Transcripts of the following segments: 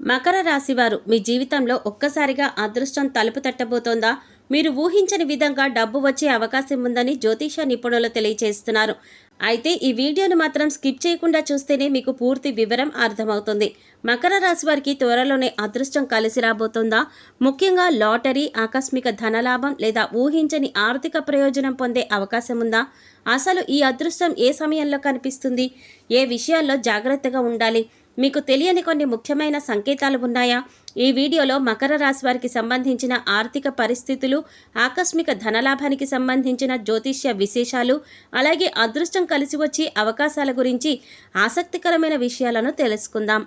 మకర రాశి వారు మీ జీవితంలో ఒక్కసారిగా అదృష్టం తలుపు తట్టబోతోందా? మీరు ఊహించని విధంగా డబ్బు వచ్చే అవకాశం ఉందని జ్యోతిష నిపుణులు తెలియజేస్తున్నారు. అయితే ఈ వీడియోను మాత్రం స్కిప్ చేయకుండా చూస్తేనే మీకు పూర్తి వివరం అర్థమవుతుంది. మకర రాశి వారికి త్వరలోనే అదృష్టం కలిసి రాబోతోందా? ముఖ్యంగా లాటరీ, ఆకస్మిక ధనలాభం లేదా ఊహించని ఆర్థిక ప్రయోజనం పొందే అవకాశం ఉందా? అసలు ఈ అదృష్టం ఏ సమయంలో కనిపిస్తుంది? ఏ విషయాల్లో జాగ్రత్తగా ఉండాలి? మీకు తెలియని కొన్ని ముఖ్యమైన సంకేతాలు ఉన్నాయా? ఈ వీడియోలో మకర రాశి వారికి సంబంధించిన ఆర్థిక పరిస్థితులు, ఆకస్మిక ధనలాభానికి సంబంధించిన జ్యోతిష్య విశేషాలు, అలాగే అదృష్టం కలిసి వచ్చే అవకాశాల గురించి ఆసక్తికరమైన విషయాలను తెలుసుకుందాం.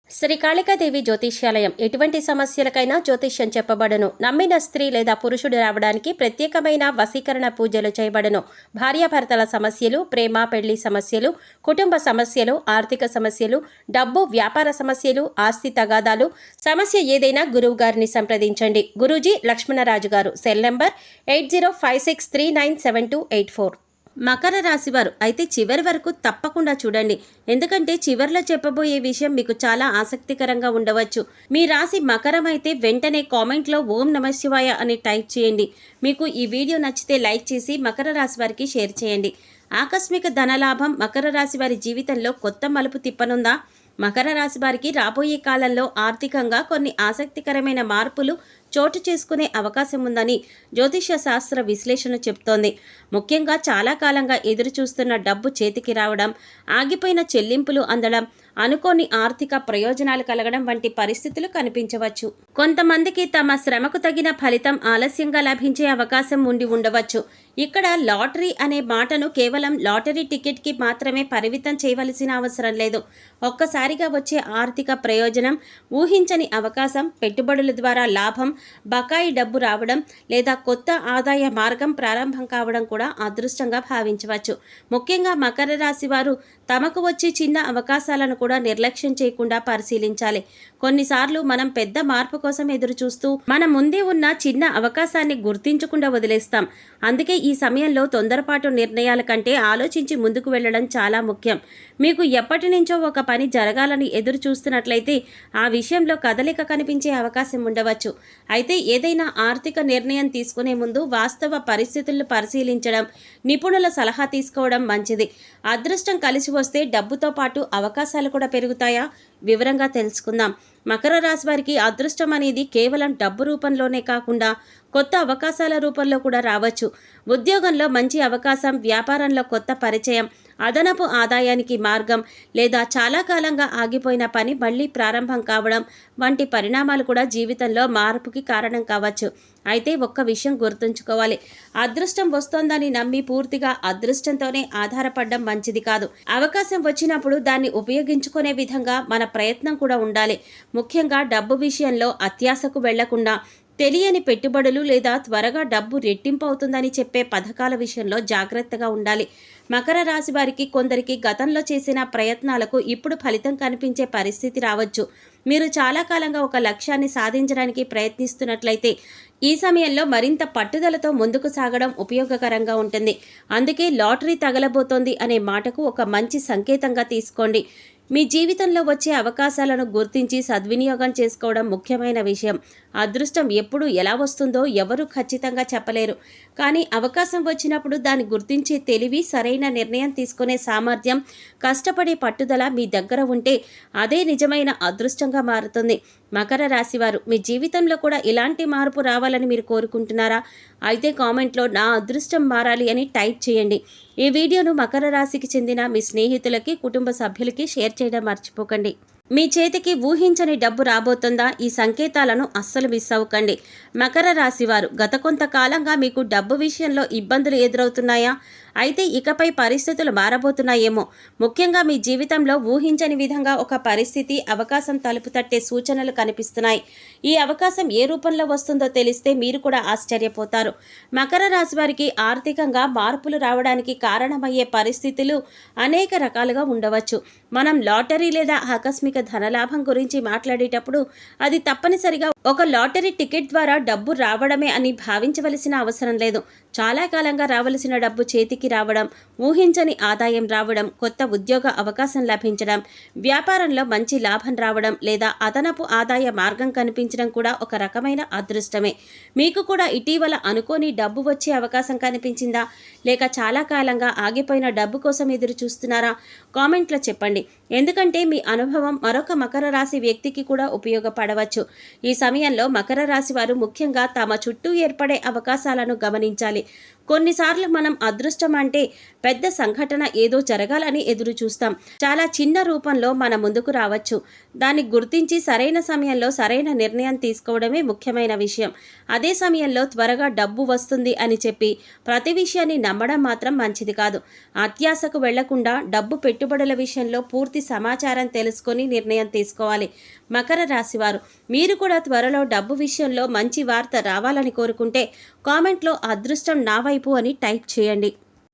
శ్రీ కాళికాదేవి జ్యోతిష్యాలయం ఎటువంటి సమస్యలకైనా జ్యోతిష్యం చెప్పబడును. నమ్మిన స్త్రీ లేదా పురుషుడు రావడానికి ప్రత్యేకమైన వశీకరణ పూజలు చేయబడును. భార్యాభర్తల సమస్యలు, ప్రేమ పెళ్లి సమస్యలు, కుటుంబ సమస్యలు, ఆర్థిక సమస్యలు, డబ్బు వ్యాపార సమస్యలు, ఆస్తి తగాదాలు, సమస్య ఏదైనా గురువు గారిని సంప్రదించండి. గురూజీ లక్ష్మణరాజు గారు. Cell number 8056397284. మకర రాశివారు అయితే చివరి వరకు తప్పకుండా చూడండి. ఎందుకంటే చివరిలో చెప్పబోయే విషయం మీకు చాలా ఆసక్తికరంగా ఉండవచ్చు. మీ రాశి మకరం అయితే వెంటనే కామెంట్లో ఓం నమఃశివాయ అని టైప్ చేయండి. మీకు ఈ వీడియో నచ్చితే లైక్ చేసి మకర రాశి వారికి షేర్ చేయండి. ఆకస్మిక ధనలాభం మకర రాశి వారి జీవితంలో కొత్త మలుపు తిప్పనుందా? మకర రాశి వారికి రాబోయే కాలంలో ఆర్థికంగా కొన్ని ఆసక్తికరమైన మార్పులు చోటు చేసుకునే అవకాశం ఉందని జ్యోతిష శాస్త్ర విశ్లేషణ చెబుతోంది. ముఖ్యంగా చాలా కాలంగా ఎదురు చూస్తున్న డబ్బు చేతికి రావడం, ఆగిపోయిన చెల్లింపులు అందడం, అనుకోని ఆర్థిక ప్రయోజనాలు కలగడం వంటి పరిస్థితులు కనిపించవచ్చు. కొంతమందికి తమ శ్రమకు తగిన ఫలితం ఆలస్యంగా లభించే అవకాశం ఉండి ఉండవచ్చు. ఇక్కడ లాటరీ అనే మాటను కేవలం లాటరీ టికెట్కి మాత్రమే పరిమితం చేయవలసిన అవసరం లేదు. ఒక్కసారిగా వచ్చే ఆర్థిక ప్రయోజనం, ఊహించని అవకాశం, పెట్టుబడుల ద్వారా లాభం, బకాయి డబ్బు రావడం లేదా కొత్త ఆదాయ మార్గం ప్రారంభం కావడం కూడా అదృష్టంగా భావించవచ్చు. ముఖ్యంగా మకర రాశి వారు తమకు వచ్చే చిన్న అవకాశాలను కూడా నిర్లక్ష్యం చేయకుండా పరిశీలించాలి. కొన్నిసార్లు మనం పెద్ద మార్పు కోసం ఎదురు చూస్తూ మన ముందే ఉన్న చిన్న అవకాశాన్ని గుర్తించకుండా వదిలేస్తాం. అందుకే ఈ సమయంలో తొందరపాటు నిర్ణయాల కంటే ఆలోచించి ముందుకు వెళ్ళడం చాలా ముఖ్యం. మీకు ఎప్పటి నుంచో ఒక పని జరగాలని ఎదురు చూస్తున్నట్లయితే ఆ విషయంలో కదలిక కనిపించే అవకాశం ఉండవచ్చు. అయితే ఏదైనా ఆర్థిక నిర్ణయం తీసుకునే ముందు వాస్తవ పరిస్థితులను పరిశీలించడం, నిపుణుల సలహా తీసుకోవడం మంచిది. అదృష్టం కలిసి వస్తే డబ్బుతో పాటు అవకాశాలు కూడా పెరుగుతాయా? వివరంగా తెలుసుకుందాం. మకర రాశి వారికి అదృష్టం అనేది కేవలం డబ్బు రూపంలోనే కాకుండా కొత్త అవకాశాల రూపంలో కూడా రావచ్చు. ఉద్యోగంలో మంచి అవకాశం, వ్యాపారంలో కొత్త పరిచయం, అదనపు ఆదాయానికి మార్గం లేదా చాలా కాలంగా ఆగిపోయిన పని మళ్ళీ ప్రారంభం కావడం వంటి పరిణామాలు కూడా జీవితంలో మార్పుకి కారణం కావచ్చు. అయితే ఒక్క విషయం గుర్తుంచుకోవాలి. అదృష్టం వస్తోందని నమ్మి పూర్తిగా అదృష్టంతోనే ఆధారపడడం మంచిది కాదు. అవకాశం వచ్చినప్పుడు దాన్ని ఉపయోగించుకునే విధంగా మన ప్రయత్నం కూడా ఉండాలి. ముఖ్యంగా డబ్బు విషయంలో అత్యాశకు వెళ్లకుండా తెలియని పెట్టుబడులు లేదా త్వరగా డబ్బు రెట్టింపు అవుతుందని చెప్పే పథకాల విషయంలో జాగ్రత్తగా ఉండాలి. మకర రాశి వారికి కొందరికి గతంలో చేసిన ప్రయత్నాలకు ఇప్పుడు ఫలితం కనిపించే పరిస్థితి రావచ్చు. మీరు చాలా కాలంగా ఒక లక్ష్యాన్ని సాధించడానికి ప్రయత్నిస్తున్నట్లయితే ఈ సమయంలో మరింత పట్టుదలతో ముందుకు సాగడం ఉపయోగకరంగా ఉంటుంది. అందుకే లాటరీ తగలబోతోంది అనే మాటకు ఒక మంచి సంకేతంగా తీసుకోండి. మీ జీవితంలో వచ్చే అవకాశాలను గుర్తించి సద్వినియోగం చేసుకోవడం ముఖ్యమైన విషయం. అదృష్టం ఎప్పుడు ఎలా వస్తుందో ఎవరూ ఖచ్చితంగా చెప్పలేరు. కానీ అవకాశం వచ్చినప్పుడు దాన్ని గుర్తించే తెలివి, సరైన నిర్ణయం తీసుకునే సామర్థ్యం, కష్టపడే పట్టుదల మీ దగ్గర ఉంటే అదే నిజమైన అదృష్టంగా మారుతుంది. మకర రాశివారు మీ జీవితంలో కూడా ఇలాంటి మార్పు రావాలని మీరు కోరుకుంటున్నారా? అయితే కామెంట్లో నా అదృష్టం మారాలి అని టైప్ చేయండి. ఈ వీడియోను మకర రాశికి చెందిన మీ స్నేహితులకి, కుటుంబ సభ్యులకి షేర్ చేయడం మర్చిపోకండి. మీ చేతికి ఊహించని డబ్బు రాబోతుందా? ఈ సంకేతాలను అస్సలు మిస్ అవ్వకండి. మకర రాశివారు గత కొంతకాలంగా మీకు డబ్బు విషయంలో ఇబ్బందులు ఎదురవుతున్నాయా? అయితే ఇకపై పరిస్థితులు మారబోతున్నాయేమో. ముఖ్యంగా మీ జీవితంలో ఊహించని విధంగా ఒక పరిస్థితి, అవకాశం తలుపు తట్టే సూచనలు కనిపిస్తున్నాయి. ఈ అవకాశం ఏ రూపంలో వస్తుందో తెలిస్తే మీరు కూడా ఆశ్చర్యపోతారు. మకర రాశి వారికి ఆర్థికంగా మార్పులు రావడానికి కారణమయ్యే పరిస్థితులు అనేక రకాలుగా ఉండవచ్చు. మనం లాటరీ లేదా ఆకస్మిక ధనలాభం గురించి మాట్లాడేటప్పుడు అది తప్పనిసరిగా ఒక లాటరీ టికెట్ ద్వారా డబ్బు రావడమే అని భావించవలసిన అవసరం లేదు. చాలా కాలంగా రావలసిన డబ్బు చేతికి చేతికి రావడం, ఊహించని ఆదాయం రావడం, కొత్త ఉద్యోగ అవకాశం లభించడం, వ్యాపారంలో మంచి లాభం రావడం లేదా అదనపు ఆదాయ మార్గం కనిపించడం కూడా ఒక రకమైన అదృష్టమే. మీకు కూడా ఇటీవల అనుకోని డబ్బు వచ్చే అవకాశం కనిపించిందా? లేక చాలా కాలంగా ఆగిపోయిన డబ్బు కోసం ఎదురు చూస్తున్నారా? కామెంట్లో చెప్పండి. ఎందుకంటే మీ అనుభవం మరొక మకర రాశి వ్యక్తికి కూడా ఉపయోగపడవచ్చు. ఈ సమయంలో మకర రాశి వారు ముఖ్యంగా తమ చుట్టూ ఏర్పడే అవకాశాలను గమనించాలి. కొన్నిసార్లు మనం అదృష్టం అంటే పెద్ద సంఘటన ఏదో జరగాలని ఎదురు చూస్తాం. చాలా చిన్న రూపంలో మన ముందుకు రావచ్చు. దాన్ని గుర్తించి సరైన సమయంలో సరైన నిర్ణయం తీసుకోవడమే ముఖ్యమైన విషయం. అదే సమయంలో త్వరగా డబ్బు వస్తుంది అని చెప్పి ప్రతి విషయాన్ని నమ్మడం మాత్రం మంచిది కాదు. అత్యాశకు వెళ్లకుండా డబ్బు పెట్టుబడుల విషయంలో పూర్తి సమాచారం తెలుసుకొని నిర్ణయం తీసుకోవాలి. మకర రాశివారు, మీరు కూడా త్వరలో డబ్బు విషయంలో మంచి వార్త రావాలని కోరుకుంటే కామెంట్లో అదృష్టం నా వైపు అని టైప్ చేయండి.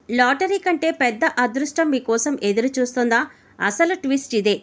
లాటరీ కంటే పెద్ద అదృష్టం మీకోసం ఎదురు చూస్తుందా? అసలు ట్విస్ట్ ఇదే.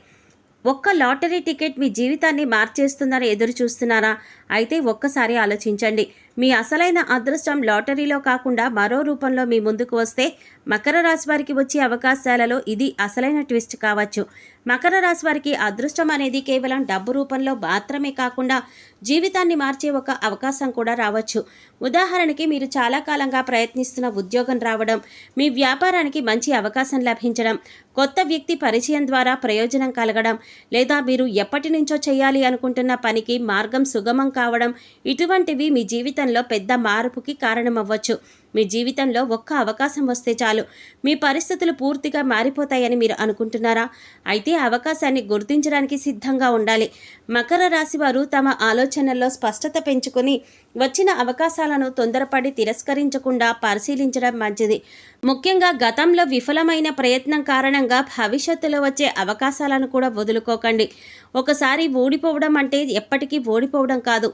ఒక్క లాటరీ టికెట్ మీ జీవితాన్ని మార్చేస్తుందని ఎదురు చూస్తున్నారా? అయితే ఒక్కసారి ఆలోచించండి. మీ అసలైన అదృష్టం లాటరీలో కాకుండా మరో రూపంలో మీ ముందుకు వస్తే మకర రాశి వారికి వచ్చే అవకాశాలలో ఇది అసలైన ట్విస్ట్ కావచ్చు. మకర రాశి వారికి అదృష్టం అనేది కేవలం డబ్బు రూపంలో మాత్రమే కాకుండా జీవితాన్ని మార్చే ఒక అవకాశం కూడా రావచ్చు. ఉదాహరణకి, మీరు చాలా కాలంగా ప్రయత్నిస్తున్న ఉద్యోగం రావడం, మీ వ్యాపారానికి మంచి అవకాశం లభించడం, కొత్త వ్యక్తి పరిచయం ద్వారా ప్రయోజనం కలగడం, లేదా మీరు ఎప్పటి నుంచో చేయాలి అనుకుంటున్న పనికి మార్గం సుగమం కావడం, ఇటువంటివి మీ జీవితంలో పెద్ద మార్పుకి కారణమవ్వచ్చు. మీ జీవితంలో ఒక్క అవకాశం వస్తే చాలు మీ పరిస్థితులు పూర్తిగా మారిపోతాయని మీరు అనుకుంటున్నారా? అయితే అవకాశాన్ని గుర్తించడానికి సిద్ధంగా ఉండాలి. మకర రాశి వారు తమ ఆలోచనల్లో స్పష్టత పెంచుకొని వచ్చిన అవకాశాలను తొందరపడి తిరస్కరించకుండా పరిశీలించడం మంచిది. ముఖ్యంగా గతంలో విఫలమైన ప్రయత్నం కారణంగా భవిష్యత్తులో వచ్చే అవకాశాలను కూడా వదులుకోకండి. ఒకసారి ఓడిపోవడం అంటే ఎప్పటికీ ఓడిపోవడం కాదు.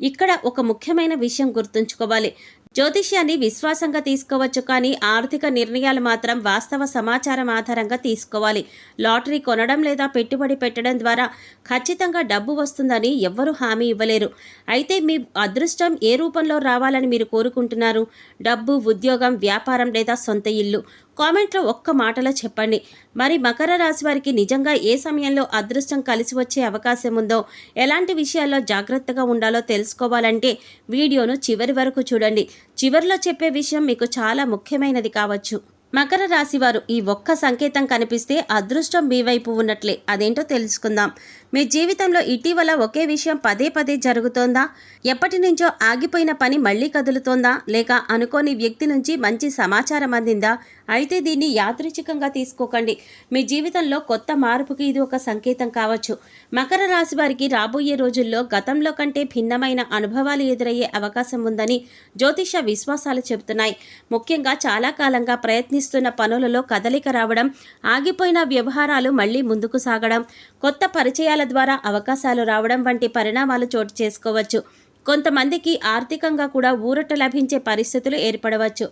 ఇక్కడ ఒక ముఖ్యమైన విషయం గుర్తుంచుకోవాలి. జ్యోతిష్యాన్ని విశ్వాసంగా తీసుకోవచ్చు, కానీ ఆర్థిక నిర్ణయాలు మాత్రం వాస్తవ సమాచారం ఆధారంగా తీసుకోవాలి. లాటరీ కొనడం లేదా పెట్టుబడి పెట్టడం ద్వారా ఖచ్చితంగా డబ్బు వస్తుందని ఎవ్వరూ హామీ ఇవ్వలేరు. అయితే మీ అదృష్టం ఏ రూపంలో రావాలని మీరు కోరుకుంటున్నారు? డబ్బు, ఉద్యోగం, వ్యాపారం లేదా సొంత ఇల్లు? కామెంట్లో ఒక్క మాటలో చెప్పండి. మరి మకర రాశి వారికి నిజంగా ఏ సమయంలో అదృష్టం కలిసి వచ్చే అవకాశం ఉందో, ఎలాంటి విషయాల్లో జాగ్రత్తగా ఉండాలో తెలుసుకోవాలంటే వీడియోను చివరి వరకు చూడండి. చివరిలో చెప్పే విషయం మీకు చాలా ముఖ్యమైనది కావచ్చు. మకర రాశి వారు, ఈ ఒక్క సంకేతం కనిపిస్తే అదృష్టం మీ వైపు ఉన్నట్లే. అదేంటో తెలుసుకుందాం. మీ జీవితంలో ఇటీవల ఒకే విషయం పదే పదే జరుగుతోందా? ఎప్పటి నుంచో ఆగిపోయిన పని మళ్ళీ కదులుతోందా? లేక అనుకోని వ్యక్తి నుంచి మంచి సమాచారం అందిందా? అయితే దీన్ని యాదృచ్ఛికంగా తీసుకోకండి. మీ జీవితంలో కొత్త మార్పుకి ఇది ఒక సంకేతం కావచ్చు. మకర రాశి వారికి రాబోయే రోజుల్లో గతంలో కంటే భిన్నమైన అనుభవాలు ఎదురయ్యే అవకాశం ఉందని జ్యోతిష విశ్వాసాలు చెబుతున్నాయి. ముఖ్యంగా చాలా కాలంగా ప్రయత్నిస్తున్న పనులలో కదలిక రావడం, ఆగిపోయిన వ్యవహారాలు మళ్లీ ముందుకు సాగడం, కొత్త పరిచయాల ద్వారా అవకాశాలు రావడం వంటి పరిణామాలు చోటు చేసుకోవచ్చు. కొంతమందికి ఆర్థికంగా కూడా ఊరట లభించే పరిస్థితులు ఏర్పడవచ్చు.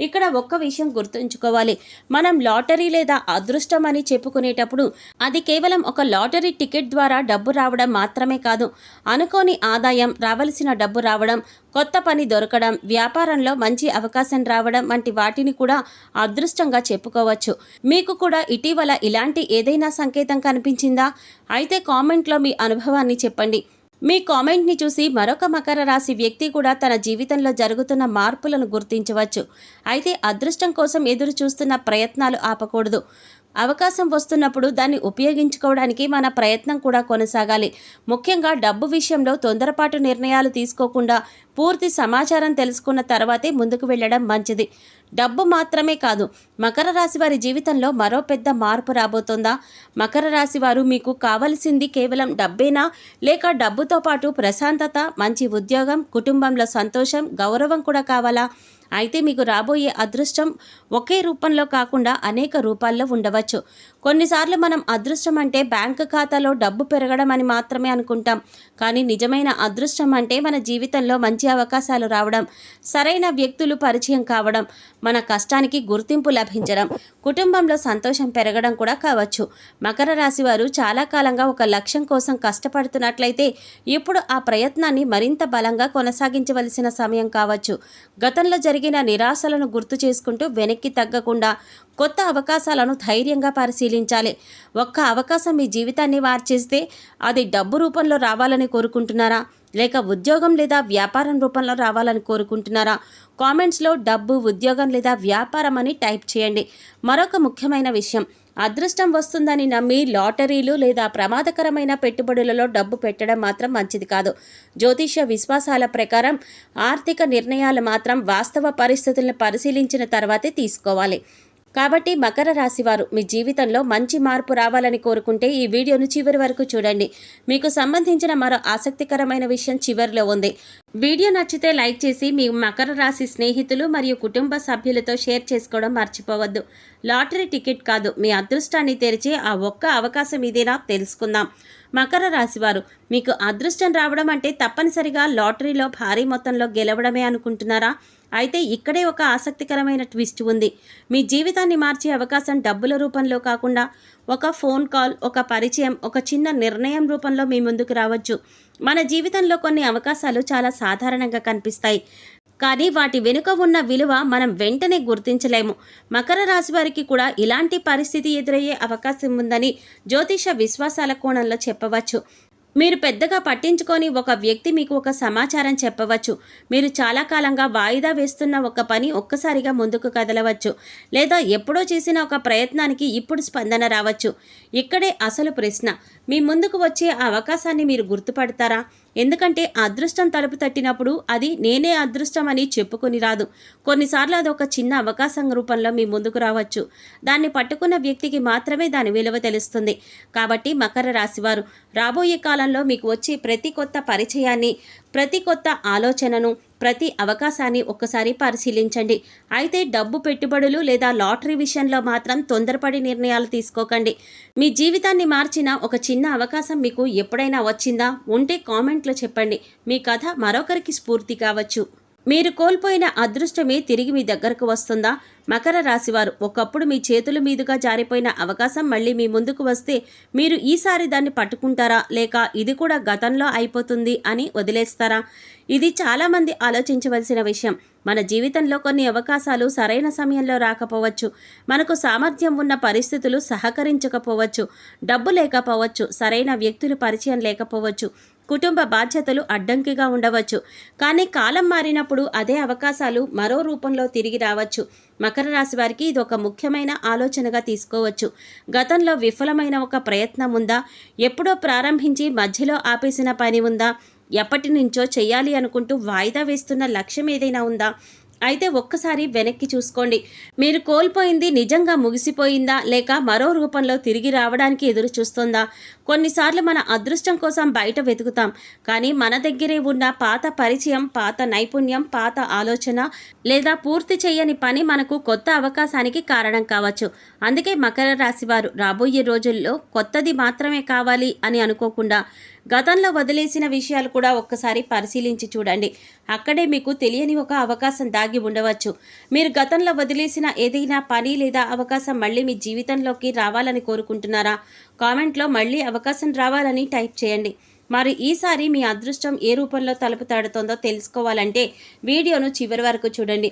ఇక్కడ ఒక్క విషయం గుర్తుంచుకోవాలి. మనం లాటరీ లేదా అదృష్టం అని చెప్పుకునేటప్పుడు అది కేవలం ఒక లాటరీ టికెట్ ద్వారా డబ్బు రావడం మాత్రమే కాదు. అనుకోని ఆదాయం, రావలసిన డబ్బు రావడం, కొత్త పని దొరకడం, వ్యాపారంలో మంచి అవకాశం రావడం వంటి వాటిని కూడా అదృష్టంగా చెప్పుకోవచ్చు. మీకు కూడా ఇటీవల ఇలాంటి ఏదైనా సంకేతం కనిపించిందా? అయితే కామెంట్లో మీ అనుభవాన్ని చెప్పండి. మీ కామెంట్ని చూసి మరొక మకర రాశి వ్యక్తి కూడా తన జీవితంలో జరుగుతున్న మార్పులను గుర్తించవచ్చు. అయితే అదృష్టం కోసం ఎదురు చూస్తున్న ప్రయత్నాలు ఆపకూడదు. అవకాశం వస్తున్నప్పుడు దాన్ని ఉపయోగించుకోవడానికి మన ప్రయత్నం కూడా కొనసాగాలి. ముఖ్యంగా డబ్బు విషయంలో తొందరపాటు నిర్ణయాలు తీసుకోకుండా పూర్తి సమాచారం తెలుసుకున్న తర్వాతే ముందుకు వెళ్ళడం మంచిది. డబ్బు మాత్రమే కాదు, మకర రాశి వారి జీవితంలో మరో పెద్ద మార్పు రాబోతోందా? మకర రాశి వారు, మీకు కావలసింది కేవలం డబ్బేనా? లేక డబ్బుతో పాటు ప్రశాంతత, మంచి ఉద్యోగం, కుటుంబంలో సంతోషం, గౌరవం కూడా కావాలా? అయితే మీకు రాబోయే అదృష్టం ఒకే రూపంలో కాకుండా అనేక రూపాల్లో ఉండవచ్చు. కొన్నిసార్లు మనం అదృష్టం అంటే బ్యాంకు ఖాతాలో డబ్బు పెరగడం అని మాత్రమే అనుకుంటాం. కానీ నిజమైన అదృష్టం అంటే మన జీవితంలో మంచి అవకాశాలు రావడం, సరైన వ్యక్తులు పరిచయం కావడం, మన కష్టానికి గుర్తింపు లభించడం, కుటుంబంలో సంతోషం పెరగడం కూడా కావచ్చు. మకర రాశి వారు చాలా కాలంగా ఒక లక్ష్యం కోసం కష్టపడుతున్నట్లయితే ఇప్పుడు ఆ ప్రయత్నాన్ని మరింత బలంగా కొనసాగించవలసిన సమయం కావచ్చు. గతంలో జరిగిన నిరాశలను గుర్తు చేసుకుంటూ వెనక్కి తగ్గకుండా కొత్త అవకాశాలను ధైర్యంగా పరిశీలించాలి. ఒక్క అవకాశం మీ జీవితాన్ని మార్చేస్తే అది డబ్బు రూపంలో రావాలని కోరుకుంటున్నారా, లేక ఉద్యోగం లేదా వ్యాపారం రూపంలో రావాలని కోరుకుంటున్నారా? కామెంట్స్లో డబ్బు, ఉద్యోగం లేదా వ్యాపారం అని టైప్ చేయండి. మరొక ముఖ్యమైన విషయం, అదృష్టం వస్తుందని నమ్మి లాటరీలు లేదా ప్రమాదకరమైన పెట్టుబడులలో డబ్బు పెట్టడం మాత్రం మంచిది కాదు. జ్యోతిష్య విశ్వాసాల ప్రకారం ఆర్థిక నిర్ణయాలు మాత్రం వాస్తవ పరిస్థితులను పరిశీలించిన తర్వాతే తీసుకోవాలి. కాబట్టి మకర రాశి వారు మీ జీవితంలో మంచి మార్పు రావాలని కోరుకుంటే ఈ వీడియోను చివరి వరకు చూడండి. మీకు సంబంధించిన మరో ఆసక్తికరమైన విషయం చివరిలో ఉంది. వీడియో నచ్చితే లైక్ చేసి మీ మకర రాశి స్నేహితులు మరియు కుటుంబ సభ్యులతో షేర్ చేసుకోవడం మర్చిపోవద్దు. లాటరీ టికెట్ కాదు, మీ అదృష్టాన్ని తెరిచే ఆ ఒక్క అవకాశం ఇదేనా తెలుసుకుందాం. మకర రాశి వారు, మీకు అదృష్టం రావడం అంటే తప్పనిసరిగా లాటరీలో భారీ మొత్తంలో గెలవడమే అనుకుంటున్నారా? అయితే ఇక్కడే ఒక ఆసక్తికరమైన ట్విస్ట్ ఉంది. మీ జీవితాన్ని మార్చే అవకాశం డబ్బుల రూపంలో కాకుండా ఒక ఫోన్ కాల్, ఒక పరిచయం, ఒక చిన్న నిర్ణయం రూపంలో మీ ముందుకు రావచ్చు. మన జీవితంలో కొన్ని అవకాశాలు చాలా సాధారణంగా కనిపిస్తాయి, కానీ వాటి వెనుక ఉన్న విలువ మనం వెంటనే గుర్తించలేము. మకర రాశి వారికి కూడా ఇలాంటి పరిస్థితి ఎదురయ్యే అవకాశం ఉందని జ్యోతిష విశ్వాసాల కోణంలో చెప్పవచ్చు. మీరు పెద్దగా పట్టించుకొని ఒక వ్యక్తి మీకు ఒక సమాచారం చెప్పవచ్చు. మీరు చాలా కాలంగా వాయిదా వేస్తున్న ఒక పని ఒక్కసారిగా ముందుకు కదలవచ్చు, లేదా ఎప్పుడో చేసిన ఒక ప్రయత్నానికి ఇప్పుడు స్పందన రావచ్చు. ఇక్కడే అసలు ప్రశ్న, మీ ముందుకు వచ్చే ఆ అవకాశాన్ని మీరు గుర్తుపడతారా? ఎందుకంటే అదృష్టం తలుపు తట్టినప్పుడు అది నేనే అదృష్టం అని చెప్పుకొని రాదు. కొన్నిసార్లు అది ఒక చిన్న అవకాశం రూపంలో మీ ముందుకు రావచ్చు. దాన్ని పట్టుకున్న వ్యక్తికి మాత్రమే దాని విలువ తెలుస్తుంది. కాబట్టి మకర రాశివారు రాబోయే కాలంలో మీకు వచ్చే ప్రతి కొత్త పరిచయాన్ని, ప్రతి కొత్త ఆలోచనను, ప్రతి అవకాశాన్ని ఒక్కసారి పరిశీలించండి. అయితే డబ్బు, పెట్టుబడులు లేదా లాటరీ విషయంలో మాత్రం తొందరపడి నిర్ణయాలు తీసుకోకండి. మీ జీవితాన్ని మార్చిన ఒక చిన్న అవకాశం మీకు ఎప్పుడైనా వచ్చిందా? ఉంటే కామెంట్లో చెప్పండి. మీ కథ మరొకరికి స్ఫూర్తి కావచ్చు. మీరు కోల్పోయిన అదృష్టమే తిరిగి మీ దగ్గరకు వస్తుందా? మకర రాశివారు, ఒకప్పుడు మీ చేతుల మీదుగా జారిపోయిన అవకాశం మళ్ళీ మీ ముందుకు వస్తే మీరు ఈసారి దాన్ని పట్టుకుంటారా, లేక ఇది కూడా గతంలో అయిపోతుంది అని వదిలేస్తారా? ఇది చాలామంది ఆలోచించవలసిన విషయం. మన జీవితంలో కొన్ని అవకాశాలు సరైన సమయంలో రాకపోవచ్చు, మనకు సామర్థ్యం ఉన్న పరిస్థితులు సహకరించకపోవచ్చు, డబ్బు లేకపోవచ్చు, సరైన వ్యక్తులు పరిచయం లేకపోవచ్చు, కుటుంబ బాధ్యతలు అడ్డంకిగా ఉండవచ్చు. కానీ కాలం మారినప్పుడు అదే అవకాశాలు మరో రూపంలో తిరిగి రావచ్చు. మకర రాశి వారికి ఇది ఒక ముఖ్యమైన ఆలోచనగా తీసుకోవచ్చు. గతంలో విఫలమైన ఒక ప్రయత్నం ఉందా? ఎప్పుడో ప్రారంభించి మధ్యలో ఆపేసిన పని ఉందా? ఎప్పటి నుంచో చేయాలి అనుకుంటూ వాయిదా వేస్తున్న లక్ష్యం ఏదైనా ఉందా? అయితే ఒక్కసారి వెనక్కి చూసుకోండి. మీరు కోల్పోయింది నిజంగా ముగిసిపోయిందా, లేక మరో రూపంలో తిరిగి రావడానికి ఎదురు చూస్తుందా? కొన్నిసార్లు మన అదృష్టం కోసం బయట వెతుకుతాం, కానీ మన దగ్గరే ఉన్న పాత పరిచయం, పాత నైపుణ్యం, పాత ఆలోచన లేదా పూర్తి చేయని పని మనకు కొత్త అవకాశానికి కారణం కావచ్చు. అందుకే మకర రాశి వారు రాబోయే రోజుల్లో కొత్తది మాత్రమే కావాలి అని అనుకోకుండా గతంలో వదిలేసిన విషయాలు కూడా ఒక్కసారి పరిశీలించి చూడండి. అక్కడే మీకు తెలియని ఒక అవకాశం దాగి ఉండవచ్చు. మీరు గతంలో వదిలేసిన ఏదైనా పని లేదా అవకాశం మళ్ళీ మీ జీవితంలోకి రావాలని కోరుకుంటున్నారా? కామెంట్లో మళ్ళీ అవకాశం రావాలని టైప్ చేయండి. మరి ఈసారి మీ అదృష్టం ఏ రూపంలో తలుపు తడుతుందో తెలుసుకోవాలంటే వీడియోను చివరి వరకు చూడండి.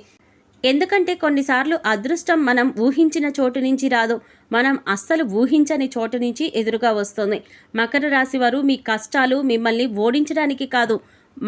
ఎందుకంటే కొన్నిసార్లు అదృష్టం మనం ఊహించిన చోటు నుంచి రాదు, మనం అస్సలు ఊహించని చోటు నుంచి ఎదురుగా వస్తుంది. మకర రాశి వారు మీ కష్టాలు మిమ్మల్ని ఓడించడానికి కాదు,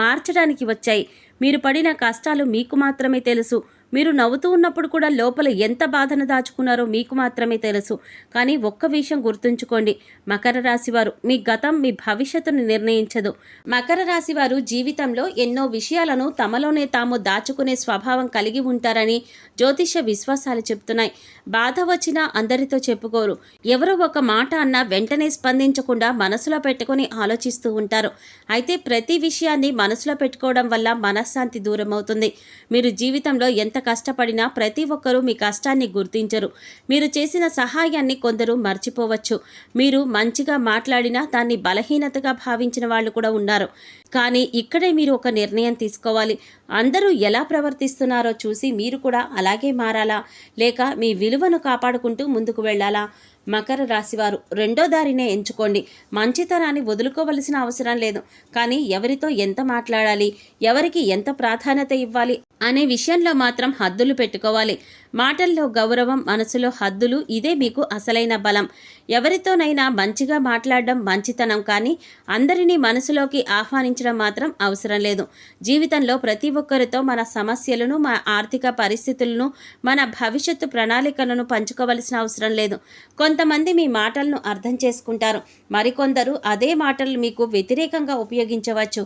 మార్చడానికి వచ్చాయి. మీరు పడిన కష్టాలు మీకు మాత్రమే తెలుసు. మీరు నవ్వుతూ ఉన్నప్పుడు కూడా లోపల ఎంత బాధను దాచుకున్నారో మీకు మాత్రమే తెలుసు. కానీ ఒక్క విషయం గుర్తుంచుకోండి, మకర రాశి వారు మీ గతం మీ భవిష్యత్తును నిర్ణయించదు. మకర రాశి వారు జీవితంలో ఎన్నో విషయాలను తమలోనే తాము దాచుకునే స్వభావం కలిగి ఉంటారని జ్యోతిష విశ్వాసాలు చెప్తున్నాయి. బాధ వచ్చినా అందరితో చెప్పుకోరు. ఎవరో ఒక మాట అన్నా వెంటనే స్పందించకుండా మనసులో పెట్టుకొని ఆలోచిస్తూ ఉంటారు. అయితే ప్రతి విషయాన్ని మనసులో పెట్టుకోవడం వల్ల మనశ్శాంతి దూరం అవుతుంది. మీరు జీవితంలో ఎంత ఎంత కష్టపడినా ప్రతి ఒక్కరూ మీ కష్టాన్ని గుర్తించరు. మీరు చేసిన సహాయాన్ని కొందరు మర్చిపోవచ్చు. మీరు మంచిగా మాట్లాడినా దాన్ని బలహీనతగా భావించిన వాళ్ళు కూడా ఉన్నారు. కానీ ఇక్కడే మీరు ఒక నిర్ణయం తీసుకోవాలి. అందరూ ఎలా ప్రవర్తిస్తున్నారో చూసి మీరు కూడా అలాగే మారాలా, లేక మీ విలువను కాపాడుకుంటూ ముందుకు వెళ్ళాలా? మకర రాశివారు రెండో దారినే ఎంచుకోండి. మంచితనాన్ని వదులుకోవలసిన అవసరం లేదు. కానీ ఎవరితో ఎంత మాట్లాడాలి, ఎవరికి ఎంత ప్రాధాన్యత ఇవ్వాలి అనే విషయంలో మాత్రం హద్దులు పెట్టుకోవాలి. మాటల్లో గౌరవం, మనసులో హద్దులు, ఇదే మీకు అసలైన బలం. ఎవరితోనైనా మంచిగా మాట్లాడడం మంచితనం, కానీ అందరినీ మనసులోకి ఆహ్వానించడం మాత్రం అవసరం లేదు. జీవితంలో ప్రతి ఒక్కరితో మన సమస్యలను, మన ఆర్థిక పరిస్థితులను, మన భవిష్యత్తు ప్రణాళికలను పంచుకోవలసిన అవసరం లేదు. కొంతమంది మీ మాటలను అర్థం చేసుకుంటారు, మరికొందరు అదే మాటలు మీకు వ్యతిరేకంగా ఉపయోగించవచ్చు.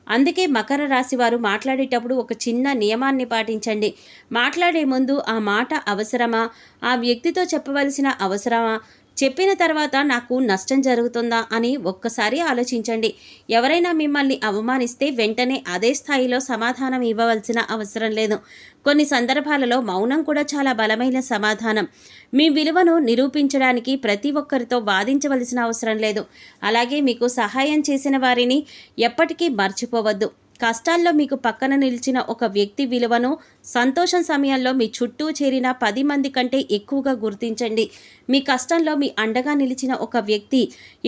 అందుకే మకర రాశి వారు మాట్లాడేటప్పుడు ఒక చిన్న నియమాన్ని పాటించండి. మాట్లాడే ముందు ఆ మాట అవసరమా, ఆ వ్యక్తితో చెప్పవలసిన అవసరమా, చెప్పిన తర్వాత నాకు నష్టం జరుగుతుందా అని ఒక్కసారి ఆలోచించండి. ఎవరైనా మిమ్మల్ని అవమానిస్తే వెంటనే అదే స్థాయిలో సమాధానం ఇవ్వవలసిన అవసరం లేదు. కొన్ని సందర్భాలలో మౌనం కూడా చాలా బలమైన సమాధానం. మీ విలువను నిరూపించడానికి ప్రతి ఒక్కరితో వాదించవలసిన అవసరం లేదు. అలాగే మీకు సహాయం చేసిన వారిని ఎప్పటికీ మర్చిపోవద్దు. కష్టాల్లో మీకు పక్కన నిలిచిన ఒక వ్యక్తి విలువను సంతోషం సమయంలో మీ చుట్టూ చేరిన 10 మంది కంటే ఎక్కువగా గుర్తించండి. మీ కష్టంలో మీ అండగా నిలిచిన ఒక వ్యక్తి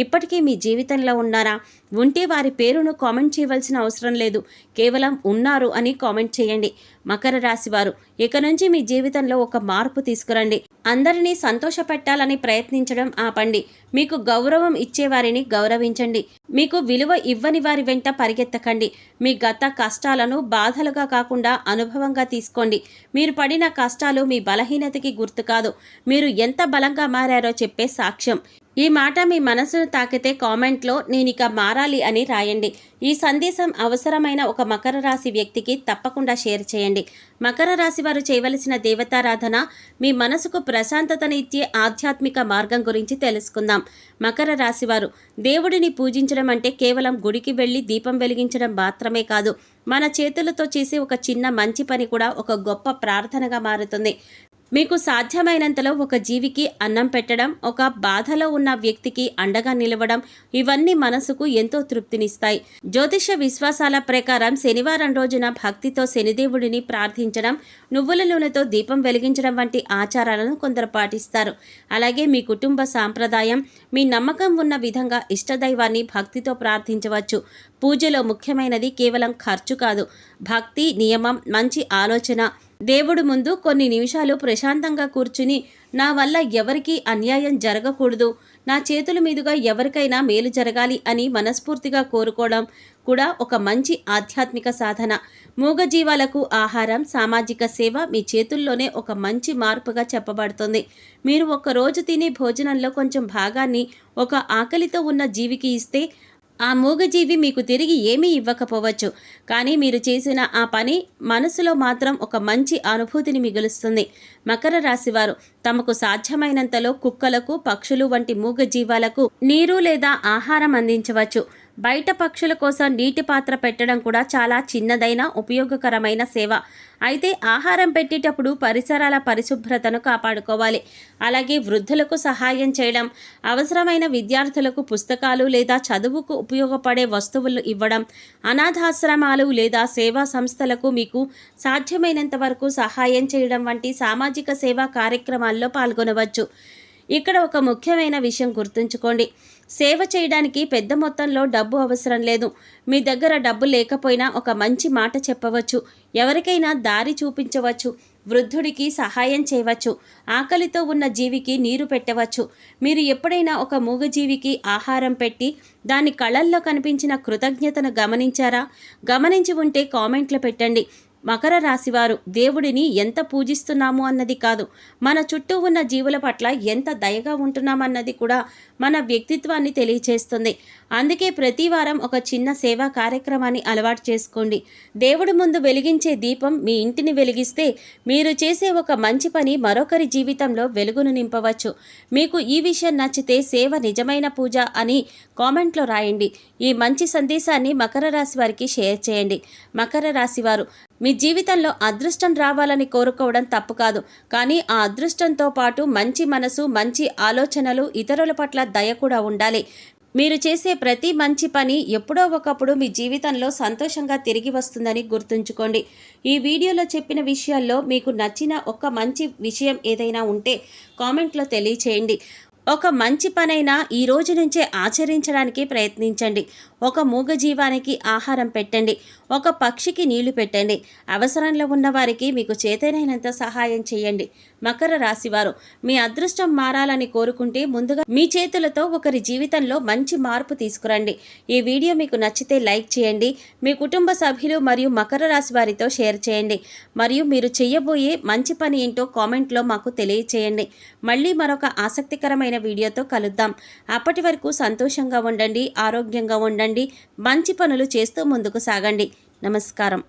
ఇప్పటికీ మీ జీవితంలో ఉన్నారా? ఉంటే వారి పేరును కామెంట్ చేయవలసిన అవసరం లేదు. కేవలం ఉన్నారు అని కామెంట్ చేయండి. మకర రాశి వారు ఇక నుంచి మీ జీవితంలో ఒక మార్పు తీసుకురండి. అందరినీ సంతోషపెట్టాలని ప్రయత్నించడం ఆపండి. మీకు గౌరవం ఇచ్చేవారిని గౌరవించండి. మీకు విలువ ఇవ్వని వారి వెంట పరిగెత్తకండి. మీ గత కష్టాలను బాధలుగా కాకుండా అనుభవంగా తీసుకోండి. మీరు పడిన కష్టాలు మీ బలహీనతకి గుర్తు కాదు, మీరు ఎంత బలంగా మారారో చెప్పే సాక్ష్యం. ఈ మాట మీ మనసును తాకితే కామెంట్లో నేనిక మారాలి అని రాయండి. ఈ సందేశం అవసరమైన ఒక మకర రాశి వ్యక్తికి తప్పకుండా షేర్ చేయండి. మకర రాశి వారు చేయవలసిన దేవతారాధన, మీ మనసుకు ప్రశాంతతనిచ్చే ఆధ్యాత్మిక మార్గం గురించి తెలుసుకుందాం. మకర రాశి వారు దేవుడిని పూజించడం అంటే కేవలం గుడికి వెళ్ళి దీపం వెలిగించడం మాత్రమే కాదు. మన చేతులతో చేసే ఒక చిన్న మంచి పని కూడా ఒక గొప్ప ప్రార్థనగా మారుతుంది. మీకు సాధ్యమైనంతలో ఒక జీవికి అన్నం పెట్టడం, ఒక బాధలో ఉన్న వ్యక్తికి అండగా నిలవడం, ఇవన్నీ మనసుకు ఎంతో తృప్తినిస్తాయి. జ్యోతిష విశ్వాసాల ప్రకారం శనివారం రోజున భక్తితో శనిదేవుడిని ప్రార్థించడం, నువ్వుల నూనెతో దీపం వెలిగించడం వంటి ఆచారాలను కొందరు పాటిస్తారు. అలాగే మీ కుటుంబ సాంప్రదాయం, మీ నమ్మకం ఉన్న విధంగా ఇష్టదైవాన్ని భక్తితో ప్రార్థించవచ్చు. పూజలో ముఖ్యమైనది కేవలం ఖర్చు కాదు, భక్తి, నియమం, మంచి ఆలోచన. దేవుడు ముందు కొన్ని నిమిషాలు ప్రశాంతంగా కూర్చుని, నా వల్ల ఎవరికీ అన్యాయం జరగకూడదు, నా చేతుల మీదుగా ఎవరికైనా మేలు జరగాలి అని మనస్ఫూర్తిగా కోరుకోవడం కూడా ఒక మంచి ఆధ్యాత్మిక సాధన. మూగజీవాలకు ఆహారం, సామాజిక సేవ మీ చేతుల్లోనే ఒక మంచి మార్పుగా చెప్పబడుతుంది. మీరు ఒక రోజు తినే భోజనంలో కొంచెం భాగాన్ని ఒక ఆకలితో ఉన్న జీవికి ఇస్తే ఆ మూగజీవి మీకు తిరిగి ఏమీ ఇవ్వకపోవచ్చు, కానీ మీరు చేసిన ఆ పని మనసులో మాత్రం ఒక మంచి అనుభూతిని మిగులుస్తుంది. మకర రాశివారు తమకు సాధ్యమైనంతలో కుక్కలకు, పక్షులు వంటి మూగజీవాలకు నీరు లేదా ఆహారం అందించవచ్చు. బయట పక్షుల కోసం నీటి పాత్ర పెట్టడం కూడా చాలా చిన్నదైన ఉపయోగకరమైన సేవ. అయితే ఆహారం పెట్టేటప్పుడు పరిసరాల పరిశుభ్రతను కాపాడుకోవాలి. అలాగే వృద్ధులకు సహాయం చేయడం, అవసరమైన విద్యార్థులకు పుస్తకాలు లేదా చదువుకు ఉపయోగపడే వస్తువులు ఇవ్వడం, అనాథాశ్రమాలు లేదా సేవా సంస్థలకు మీకు సాధ్యమైనంత వరకు సహాయం చేయడం వంటి సామాజిక సేవా కార్యక్రమాల్లో పాల్గొనవచ్చు. ఇక్కడ ఒక ముఖ్యమైన విషయం గుర్తుంచుకోండి. సేవ చేయడానికి పెద్ద మొత్తంలో డబ్బు అవసరం లేదు. మీ దగ్గర డబ్బు లేకపోయినా ఒక మంచి మాట చెప్పవచ్చు, ఎవరికైనా దారి చూపించవచ్చు, వృద్ధుడికి సహాయం చేయవచ్చు, ఆకలితో ఉన్న జీవికి నీరు పెట్టవచ్చు. మీరు ఎప్పుడైనా ఒక మూగజీవికి ఆహారం పెట్టి దాని కళ్ళల్లో కనిపించిన కృతజ్ఞతను గమనించారా? గమనించి ఉంటే కామెంట్లు పెట్టండి. మకర రాశివారు దేవుడిని ఎంత పూజిస్తున్నాము అన్నది కాదు, మన చుట్టూ ఉన్న జీవుల పట్ల ఎంత దయగా ఉంటున్నామన్నది కూడా మన వ్యక్తిత్వాన్ని తెలియచేస్తుంది. అందుకే ప్రతి వారం ఒక చిన్న సేవా కార్యక్రమాన్ని అలవాటు చేసుకోండి. దేవుడి ముందు వెలిగించే దీపం మీ ఇంటిని వెలిగిస్తే మీరు చేసే ఒక మంచి పని మరొకరి జీవితంలో వెలుగును నింపవచ్చు. మీకు ఈ విషయం నచ్చితే సేవ నిజమైన పూజ అని కామెంట్లో రాయండి. ఈ మంచి సందేశాన్ని మకర రాశి వారికి షేర్ చేయండి. మకర రాశి వారు మీ జీవితంలో అదృష్టం రావాలని కోరుకోవడం తప్పు కాదు. కానీ ఆ అదృష్టంతో పాటు మంచి మనసు, మంచి ఆలోచనలు, ఇతరుల పట్ల దయ కూడా ఉండాలి. మీరు చేసే ప్రతి మంచి పని ఎప్పుడో ఒకప్పుడు మీ జీవితంలో సంతోషంగా తిరిగి వస్తుందని గుర్తుంచుకోండి. ఈ వీడియోలో చెప్పిన విషయాల్లో మీకు నచ్చిన ఒక మంచి విషయం ఏదైనా ఉంటే కామెంట్లో తెలియచేయండి. ఒక మంచి పనైనా ఈ రోజు నుంచే ఆచరించడానికి ప్రయత్నించండి. ఒక మూగజీవానికి ఆహారం పెట్టండి. ఒక పక్షికి నీళ్లు పెట్టండి. అవసరంలో ఉన్న వారికి మీకు చేతనైనంత సహాయం చేయండి. మకర రాశివారు, మీ అదృష్టం మారాలని కోరుకుంటే ముందుగా మీ చేతులతో ఒకరి జీవితంలో మంచి మార్పు తీసుకురండి. ఈ వీడియో మీకు నచ్చితే లైక్ చేయండి. మీ కుటుంబ సభ్యులు మరియు మకర రాశి వారితో షేర్ చేయండి. మరియు మీరు చేయబోయే మంచి పని ఏంటో కామెంట్లో మాకు తెలియచేయండి. మళ్ళీ మరొక ఆసక్తికరమైన వీడియోతో కలుద్దాం. అప్పటి వరకు సంతోషంగా ఉండండి, ఆరోగ్యంగా ఉండండి, మంచి పనులు చేస్తూ ముందుకు సాగండి. నమస్కారం.